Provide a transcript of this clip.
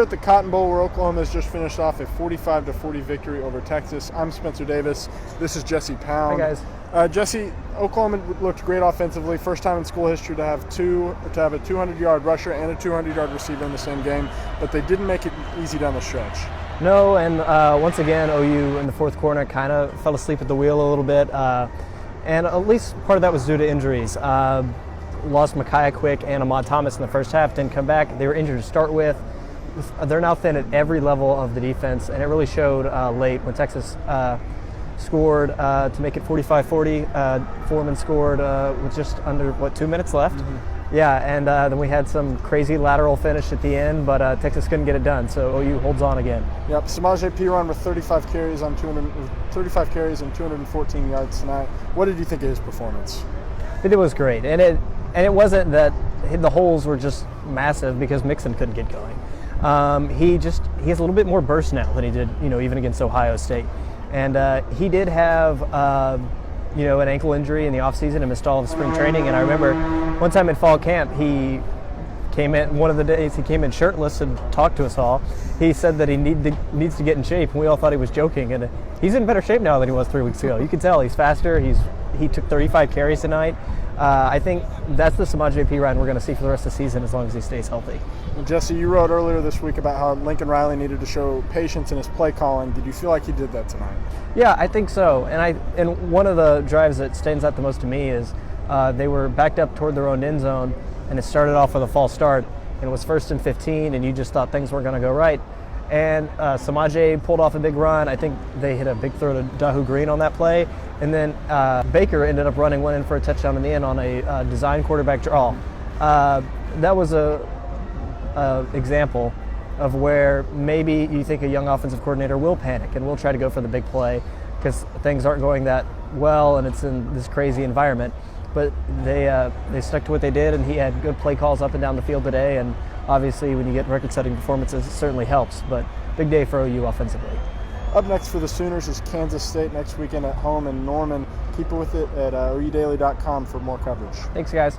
at the Cotton Bowl, where Oklahoma has just finished off a 45-40 victory over Texas. I'm Spencer Davis. This is Jesse Pound. Hi, guys. Jesse, Oklahoma looked great offensively. First time in school history to have a 200-yard rusher and a 200-yard receiver in the same game, but they didn't make it easy down the stretch. No, and once again, OU in the fourth quarter kind of fell asleep at the wheel a little bit, and at least part of that was due to injuries. Lost Micaiah Quick and Ahmad Thomas in the first half, didn't come back. They were injured to start with. They're now thin at every level of the defense, and it really showed late when Texas scored to make it 45-40. Foreman scored with just under, 2 minutes left? Mm-hmm. Yeah, and then we had some crazy lateral finish at the end, but Texas couldn't get it done, so OU holds on again. Yep, Samaje Perine with 35 carries and 214 yards tonight. What did you think of his performance? It was great, and it wasn't that the holes were just massive because Mixon couldn't get going. He has a little bit more burst now than he did, even against Ohio State. And he did have, an ankle injury in the offseason and missed all of spring training. And I remember one time at fall camp, he came in, one of the days he came in shirtless and talked to us all. He said that he needs to get in shape, and we all thought he was joking. And he's in better shape now than he was 3 weeks ago. You can tell he's faster. He took 35 carries tonight. I think that's the Samaje Perine we're going to see for the rest of the season as long as he stays healthy. Well, Jesse, you wrote earlier this week about how Lincoln Riley needed to show patience in his play calling. Did you feel like he did that tonight? Yeah, I think so. And one of the drives that stands out the most to me is they were backed up toward their own end zone, and it started off with a false start. And it was 1st and 15, and you just thought things weren't going to go right. And Samaje pulled off a big run. I think they hit a big throw to Dahu Green on that play. And then Baker ended up running one in for a touchdown in the end on a design quarterback draw. That was a example of where maybe you think a young offensive coordinator will panic and will try to go for the big play because things aren't going that well and it's in this crazy environment. But they stuck to what they did, and he had good play calls up and down the field today. And obviously, when you get record-setting performances, it certainly helps. But big day for OU offensively. Up next for the Sooners is Kansas State next weekend at home in Norman. Keep it with it at OUdaily.com for more coverage. Thanks, guys.